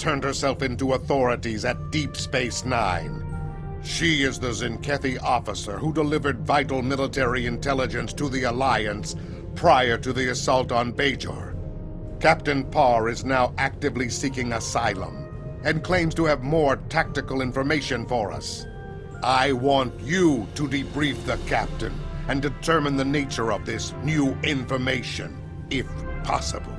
turned herself into authorities at Deep Space Nine. She is the Zenkethi officer who delivered vital military intelligence to the Alliance prior to the assault on Bajor. Captain Parr is now actively seeking asylum and claims to have more tactical information for us. I want you to debrief the captain and determine the nature of this new information, if possible.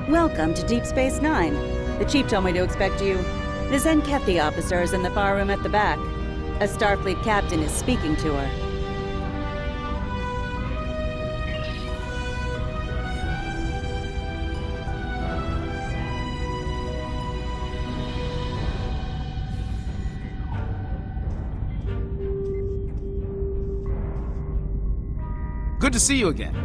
Welcome to Deep Space Nine. The Chief told me to expect you. The Zenkethi officer is in the far room at the back. A Starfleet captain is speaking to her. Good to see you again.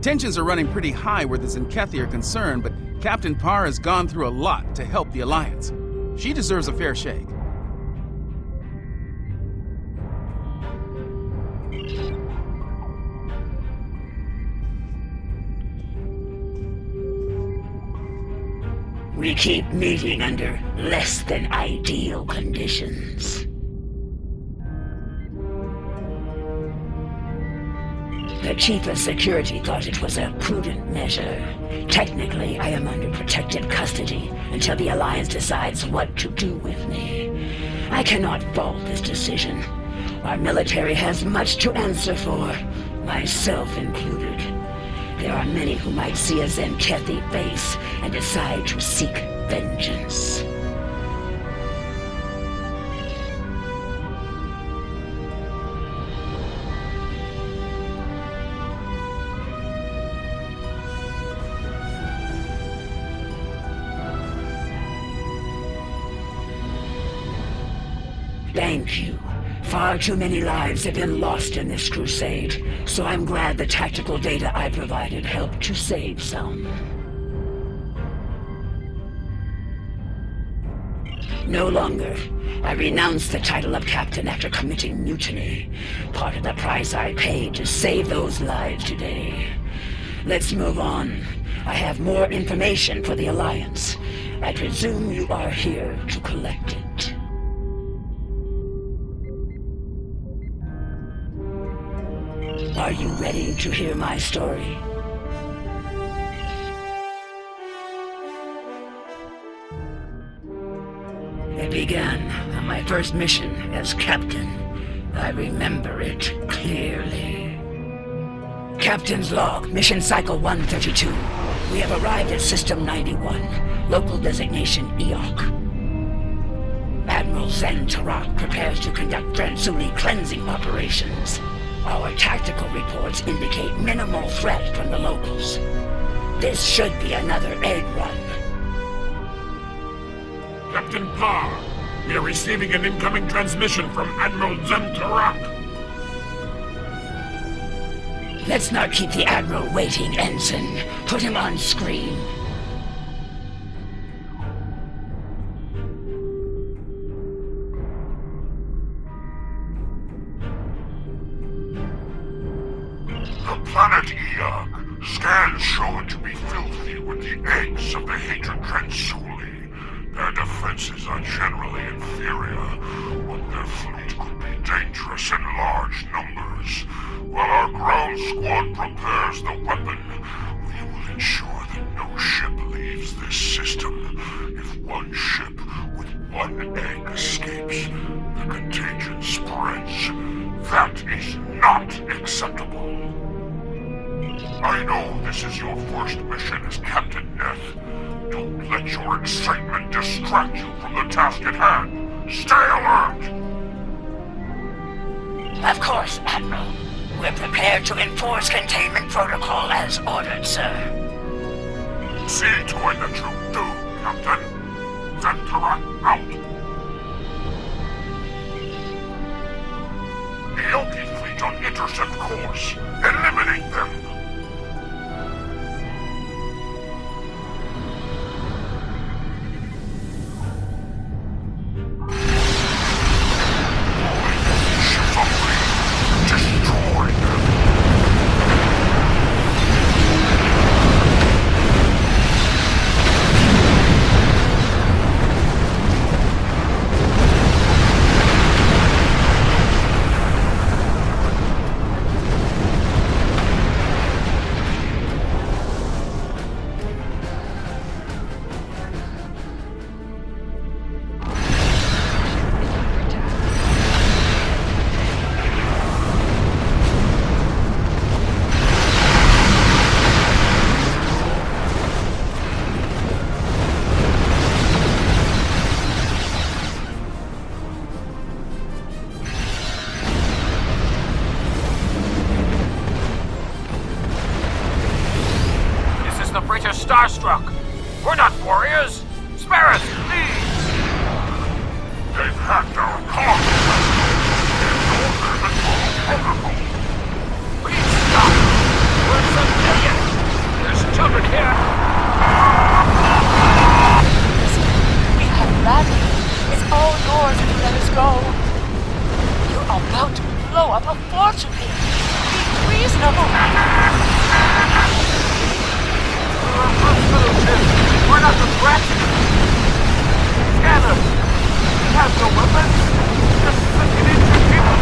Tensions are running pretty high where the Zenkethi are concerned, but Captain Parr has gone through a lot to help the Alliance. She deserves a fair shake. We keep meeting under less than ideal conditions. The Chief of Security thought it was a prudent measure. Technically, I am under protective custody until the Alliance decides what to do with me. I cannot fault this decision. Our military has much to answer for, myself included. There are many who might see a Zenkethi face and decide to seek vengeance. Thank you. Far too many lives have been lost in this crusade, so I'm glad the tactical data I provided helped to save some. No longer. I renounced the title of captain after committing mutiny. Part of the price I paid to save those lives today. Let's move on. I have more information for the Alliance. I presume you are here to collect it. Are you ready to hear my story? It began on my first mission as captain. I remember it clearly. Captain's log, mission cycle 132. We have arrived at System 91, local designation EOC. Admiral Zen Tarak prepares to conduct Transuli cleansing operations. Our tactical reports indicate minimal threat from the locals. This should be another egg run. Captain Parr, we are receiving an incoming transmission from Admiral Zen Tarak. Let's not keep the Admiral waiting, Ensign. Put him on screen. The planet Eog. Scans show it to be filthy with the eggs of the hated Transuli. Their defenses are generally inferior, but their fleet could be dangerous in large numbers. While our ground squad prepares the weapon, we will ensure that no ship leaves this system. If one ship with one egg escapes, the contagion spreads. That is not acceptable. I know this is your first mission as Captain Neth. Don't let your excitement distract you from the task at hand. Stay alert! Of course, Admiral. We're prepared to enforce containment protocol as ordered, sir. See to it that you do, Captain. Zen Tarak out. intercept course. Eliminate them. Ships are free. Destroy them. The British Starstruck. We're not warriors. Spare us, please. They've hacked our comm. In order to follow protocol. Please stop. We're civilians. There's children here. We have landed. It's all yours if you let us go. You're about to blow up a fortune here. Be reasonable. We're not the threat. Scanners. We have no weapons. Just looking into people.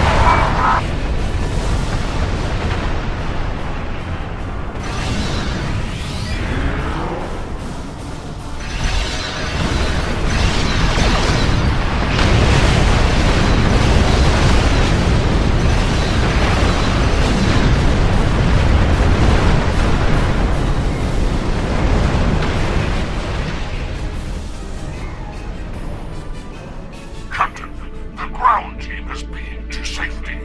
Captain, the ground team has beamed to safety.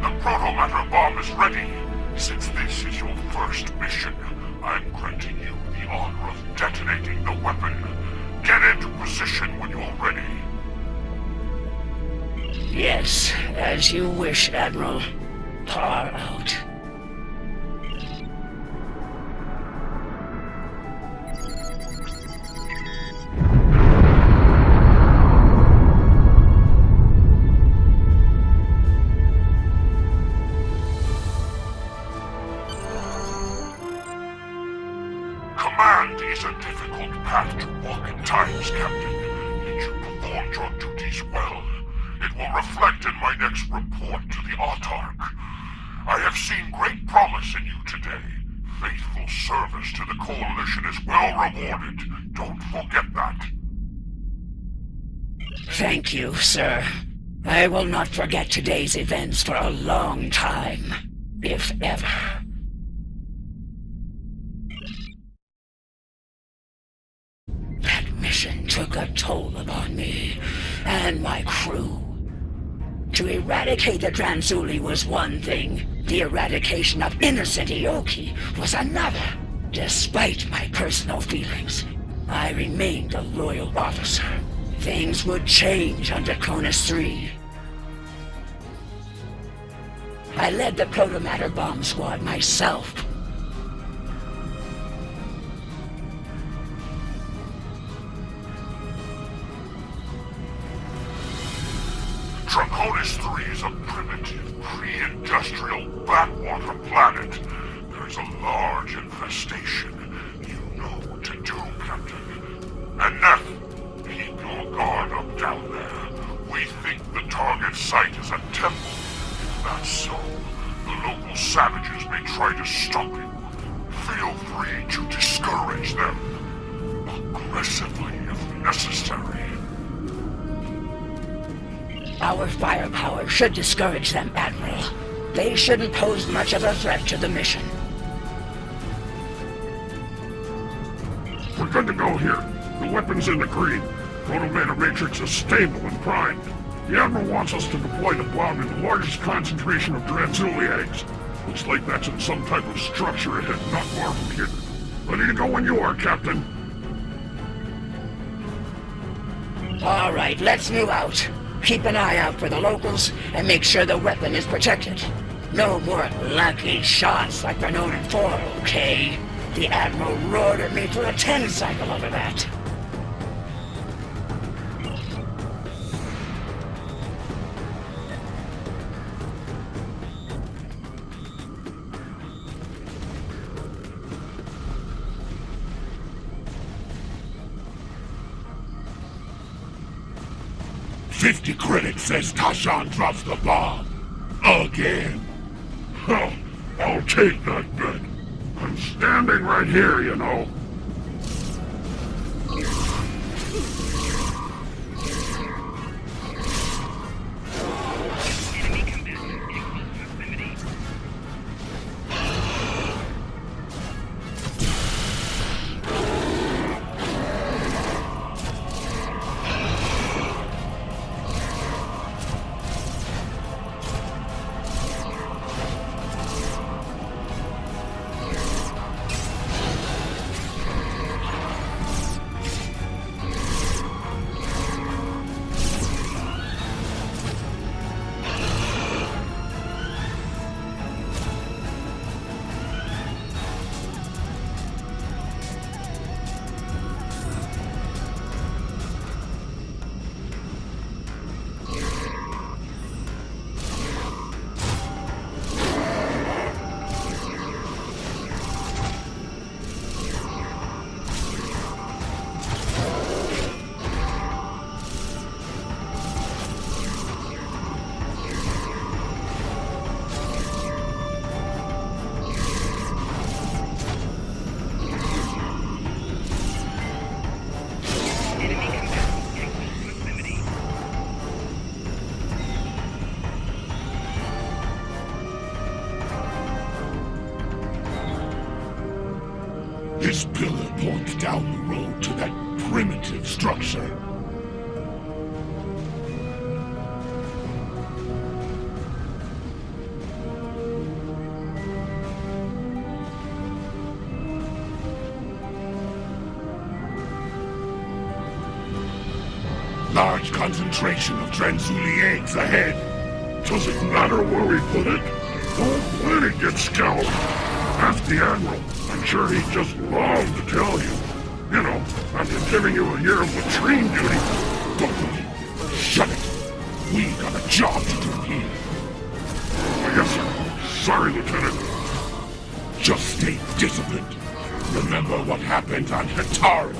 The proto-matter bomb is ready. Since this is your first mission, I'm granting you the honor of detonating the weapon. Get into position when you're ready. Yes, as you wish, Admiral. Par out. Command is a difficult path to walk at times, Captain. Yet you performed your duties well. It will reflect in my next report to the Autarch. I have seen great promise in you today. Faithful service to the Coalition is well rewarded. Don't forget that. Thank you, sir. I will not forget today's events for a long time, if ever. That mission took a toll upon me and my crew. To eradicate the Transuli was one thing. The eradication of innocent Ioki was another. Despite my personal feelings, I remained a loyal officer. Things would change under Cronus 3. I led the Protomatter bomb squad myself. Draconis 3 is a primitive, pre-industrial backwater planet. There is a large infestation. You know what to do, Captain. And Neff, keep your guard up down there. We think the target site is a temple. If that's so, the local savages may try to stop you. Feel free to discourage them. Aggressively if necessary. Our firepower should discourage them, Admiral. They shouldn't pose much of a threat to the mission. We're good to go here. The weapon's in the green. Protomatter matrix is stable and primed. The Admiral wants us to deploy the bomb in the largest concentration of Dranzuli eggs. Looks like that's in some type of structure ahead, not far from here. Ready to go when you are, Captain. All right, let's move out. Keep an eye out for the locals and make sure the weapon is protected. No more lucky shots like they're known for, okay? The Admiral roared at me for a 10 cycle over that. $50 credits says Tashan drops the bomb. Again. Huh, I'll take that bet. I'm standing right here, you know. This pillar points down the road to that primitive structure. Large concentration of Transuli eggs ahead. Doesn't matter where we put it. The whole planet gets scoured. Ask the Admiral. I'm sure he'd just love to tell you. You know, after giving you a year of latrine duty. Don't worry. Shut it. We got a job to do here. Yes, sir. Sorry, Lieutenant. Just stay disciplined. Remember what happened on Hatari.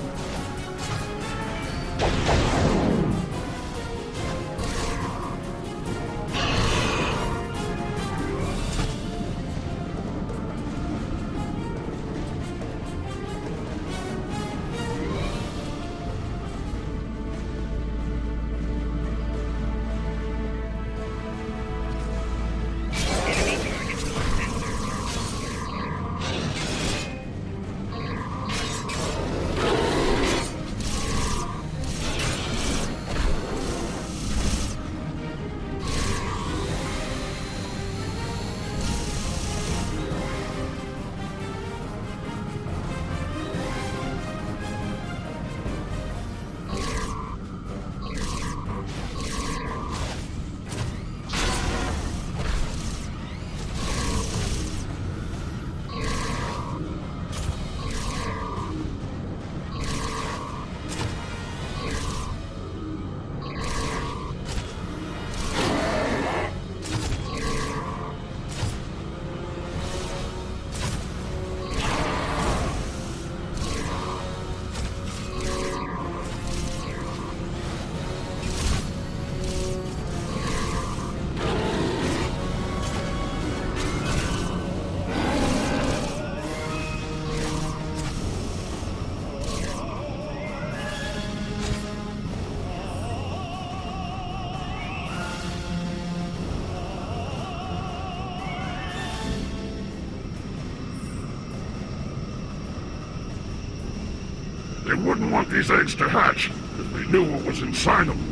They wouldn't want these eggs to hatch if they knew what was inside them.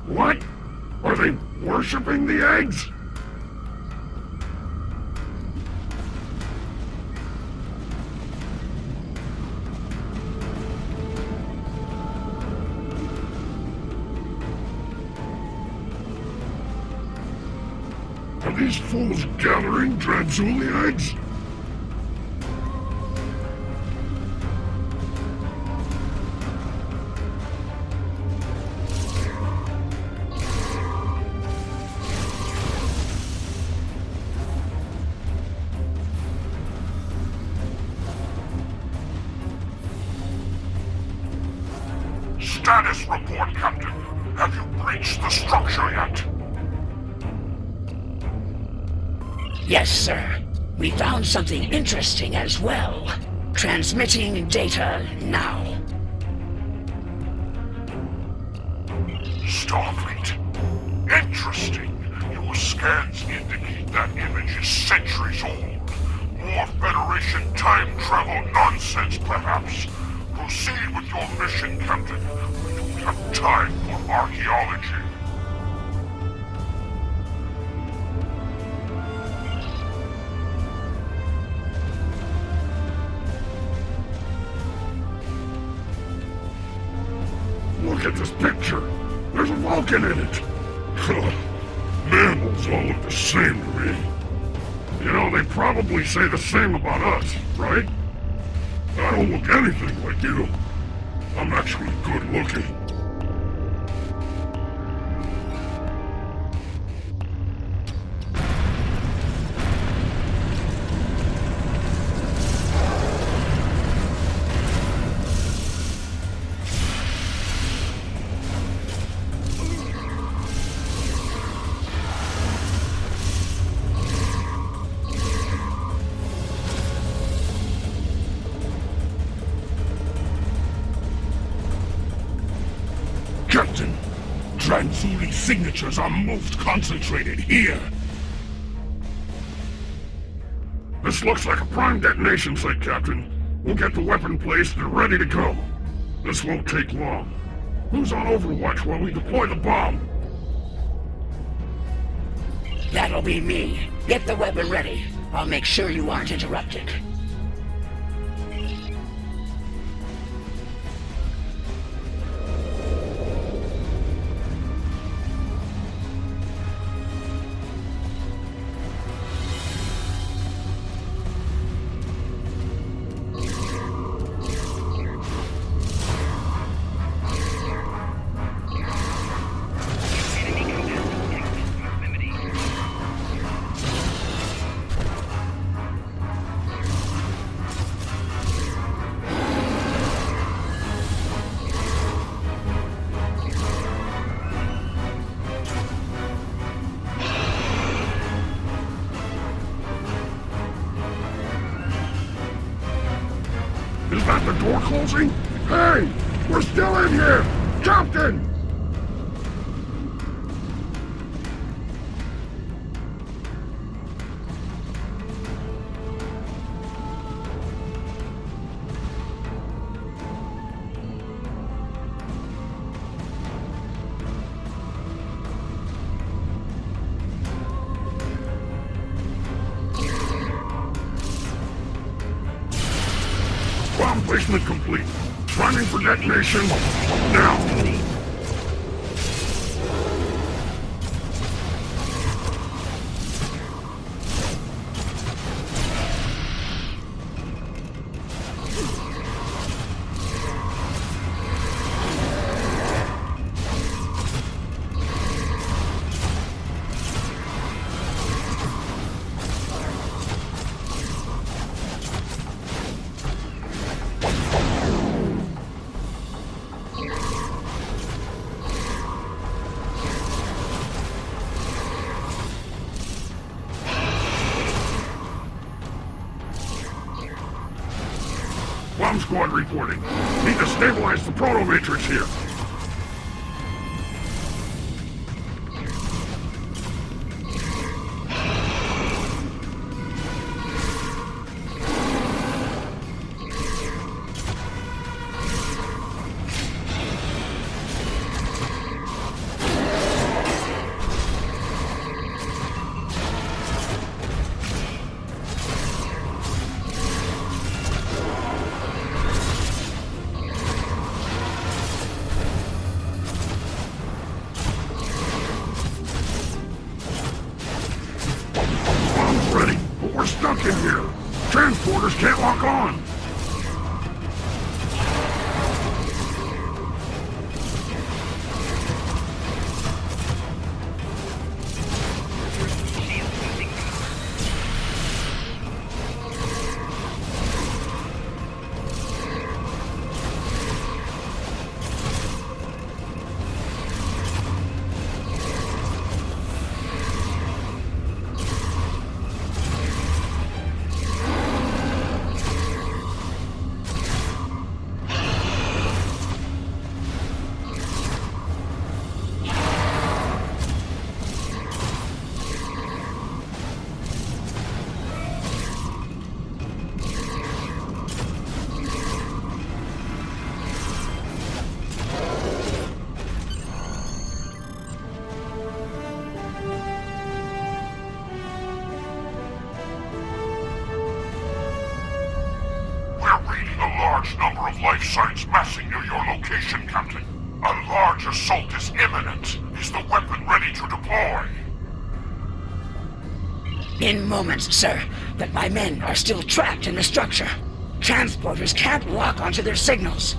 What? Are they worshipping the eggs? Are these fools gathering Dranzuli eggs? Status report, Captain. Have you breached the structure yet? Yes, sir. We found something interesting as well. Transmitting data now. Starfleet. Interesting. Your scans indicate that image is centuries old. More Federation time travel nonsense, perhaps. Proceed with your mission, Captain. We don't have time for archaeology. Look at this picture. There's a Vulcan in it. Mammals all look the same to me. You know, they probably say the same about us, right? I don't look anything like you. I'm actually good looking. Captain, Dranzuli signatures are most concentrated here. This looks like a prime detonation site, Captain. We'll get the weapon placed and ready to go. This won't take long. Who's on overwatch while we deploy the bomb? That'll be me. Get the weapon ready. I'll make sure you aren't interrupted. Is that the door closing? Hey! We're still in here! Captain! Bomb placement complete. Priming for detonation. Now! Bomb squad reporting. Need to stabilize the proto-matrix here. signs massing near your location, Captain. A large assault is imminent. Is the weapon ready to deploy? In moments, sir, but my men are still trapped in the structure. Transporters can't lock onto their signals.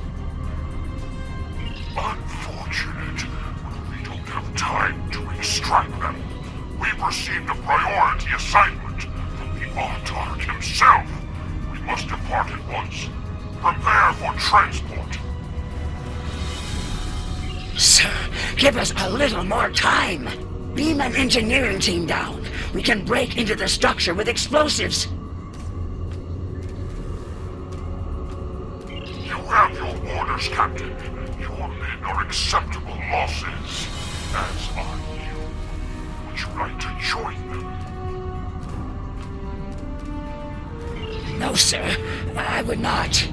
Unfortunate. We don't have time to extract them. We've received a priority assignment from the Autarch himself. We must depart at once. Prepare for transport. Sir, give us a little more time. Beam an engineering team down. We can break into the structure with explosives. You have your orders, Captain. Your men are acceptable losses, as are you. Would you like to join them? No, sir. I would not.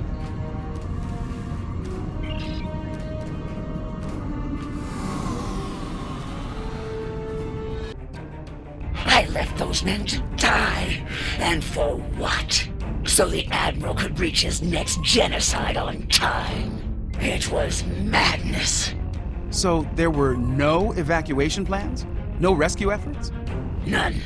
I left those men to die. And for what? So the Admiral could reach his next genocide on time. It was madness. So there were no evacuation plans? No rescue efforts? None.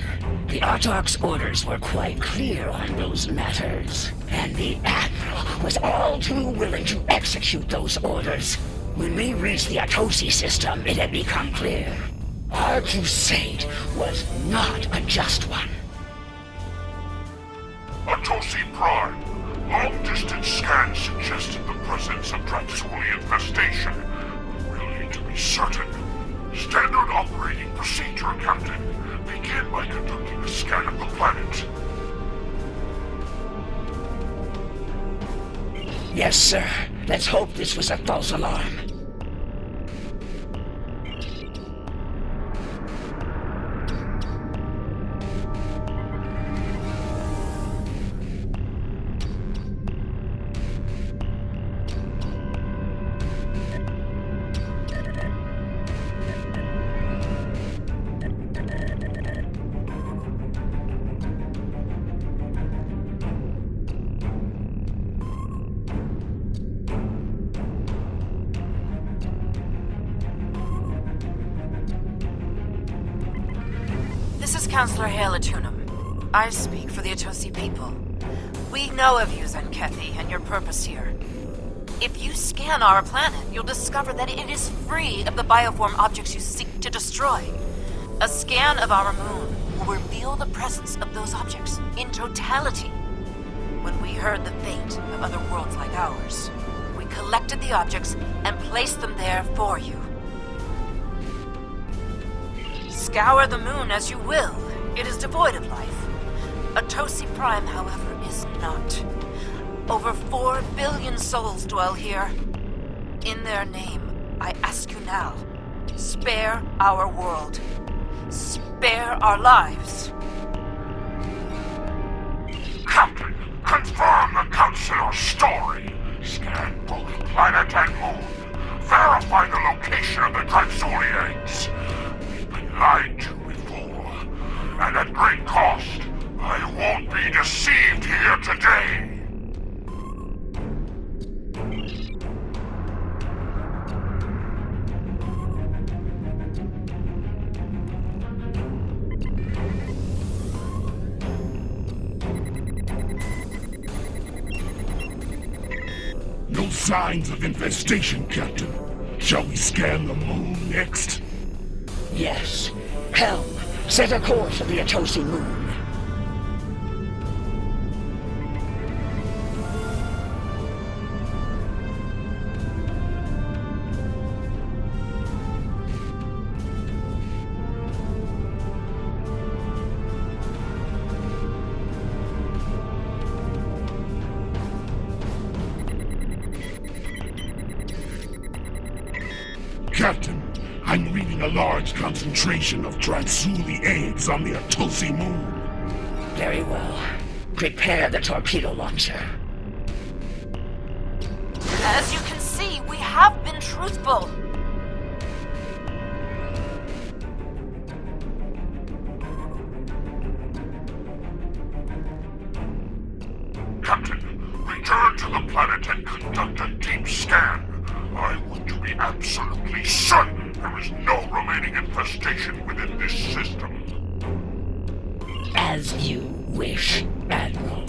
The Autarch's orders were quite clear on those matters. And the Admiral was all too willing to execute those orders. When we reached the Atosi system, it had become clear. Our crusade was not a just one. Atosi Prime. Long-distance scans suggested the presence of Draxuli infestation. We'll need to be certain. Standard operating procedure, Captain. Begin by conducting a scan of the planet. Yes, sir. Let's hope this was a false alarm. This is Counselor Hale Atunum. I speak for the Atosi people. We know of you, Zenkethi, and your purpose here. If you scan our planet, you'll discover that it is free of the bioform objects you seek to destroy. A scan of our moon will reveal the presence of those objects in totality. When we heard the fate of other worlds like ours, we collected the objects and placed them there for you. Scour the moon as you will. It is devoid of life. Atosi Prime, however, is not. Over 4 billion souls dwell here. In their name, I ask you now, spare our world. Spare our lives. Captain, confirm the Councilor's story. Scan both planet and moon. Verify the location of the Draxulians. We've been lied to before, and at great cost. I won't be deceived here today. No signs of infestation, Captain. Shall we scan the moon next? Yes. Helm, set a course for the Atosi moon. Captain, I'm reading a large concentration of Draxuli eggs on the Atosi moon. Very well. Prepare the torpedo launcher. As you can see, we have been truthful. Captain, return to the planet and conduct a deep absolutely certain there is no remaining infestation within this system. As you wish, Admiral.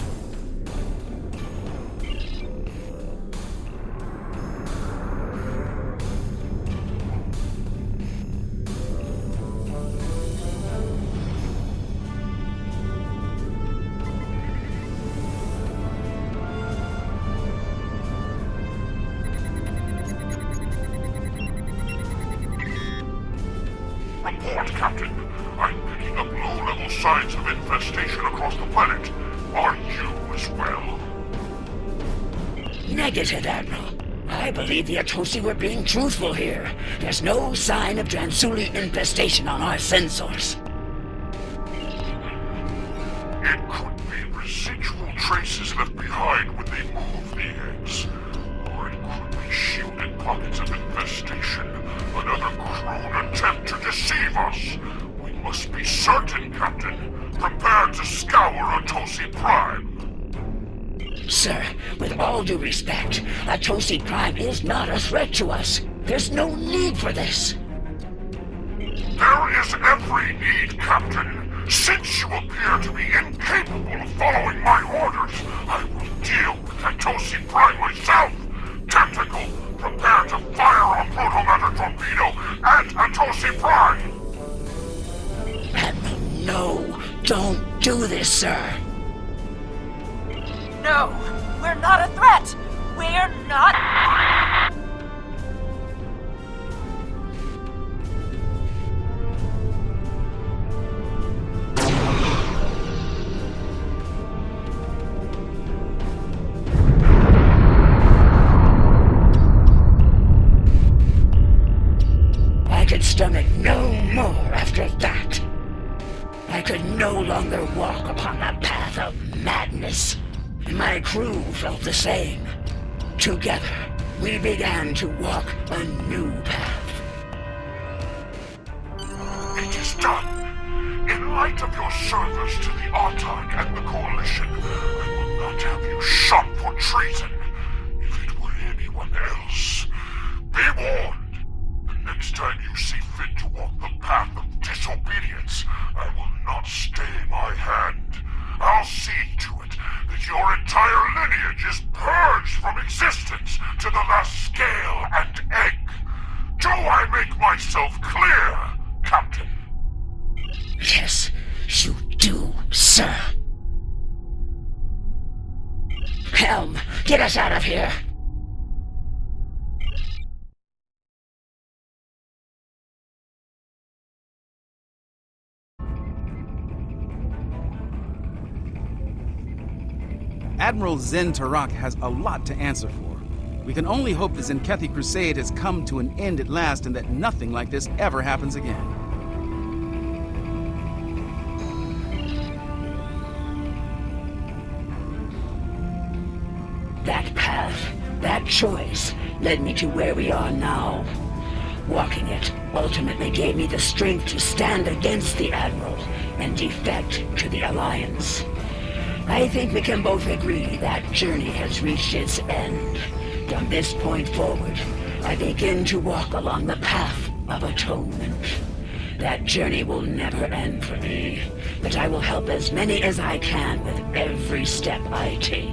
Report, Captain. I'm picking up low-level signs of infestation across the planet. Are you as well? Negative, Admiral. I believe the Atosi were being truthful here. There's no sign of Dransuli infestation on our sensors. It could be residual traces left behind when they move the eggs. Or it could be shielded pockets of infestation. Another crude attempt to deceive us. We must be certain, Captain. Prepare to scour Atosi Prime. Sir, with all due respect, Atosi Prime is not a threat to us. There's no need for this. There is every need, Captain. Since you appear to be incapable of following my orders, I will deal with Atosi Prime myself. Tactical, prepare to fire a protomatter torpedo at Atosi Prime! Admiral, no. Don't do this, sir. No, we're not a threat. We're not. I could stomach no more after that. I could no longer walk upon the path of madness. And my crew felt the same. Together, we began to walk a new path. It is done. In light of your service to the Artag and the Coalition, I will not have you shot for treason. If it were anyone else, be warned. The next time you see fit to walk the path of disobedience, I will not stay my hand. I'll see to it that your entire lineage is purged from existence to the last scale and egg. Do I make myself clear, Captain? Yes, you do, sir. Helm, get us out of here. Admiral Zen Tarak has a lot to answer for. We can only hope the Zenkethi Crusade has come to an end at last and that nothing like this ever happens again. That path, that choice, led me to where we are now. Walking it ultimately gave me the strength to stand against the Admiral and defect to the Alliance. I think we can both agree that journey has reached its end. From this point forward, I begin to walk along the path of atonement. That journey will never end for me, but I will help as many as I can with every step I take.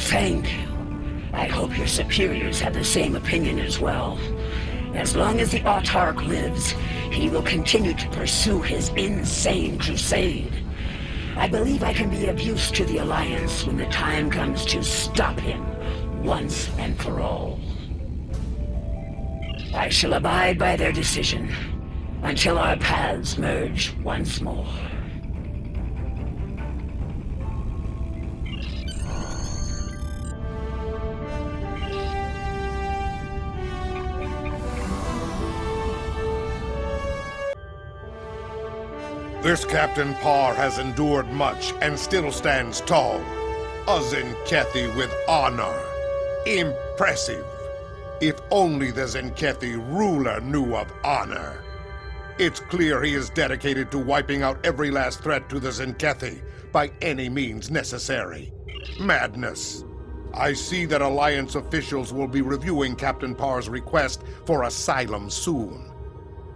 Thank you. I hope your superiors have the same opinion as well. As long as the Autarch lives, he will continue to pursue his insane crusade. I believe I can be of use to the Alliance when the time comes to stop him once and for all. I shall abide by their decision until our paths merge once more. This Captain Parr has endured much and still stands tall. A Zenkethi with honor. Impressive. If only the Zenkethi ruler knew of honor. It's clear he is dedicated to wiping out every last threat to the Zenkethi by any means necessary. Madness. I see that Alliance officials will be reviewing Captain Parr's request for asylum soon.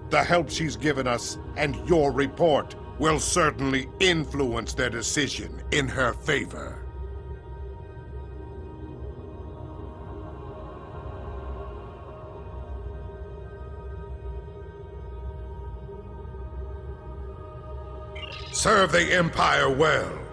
The help she's given us and your report will certainly influence their decision in her favor. Serve the Empire well.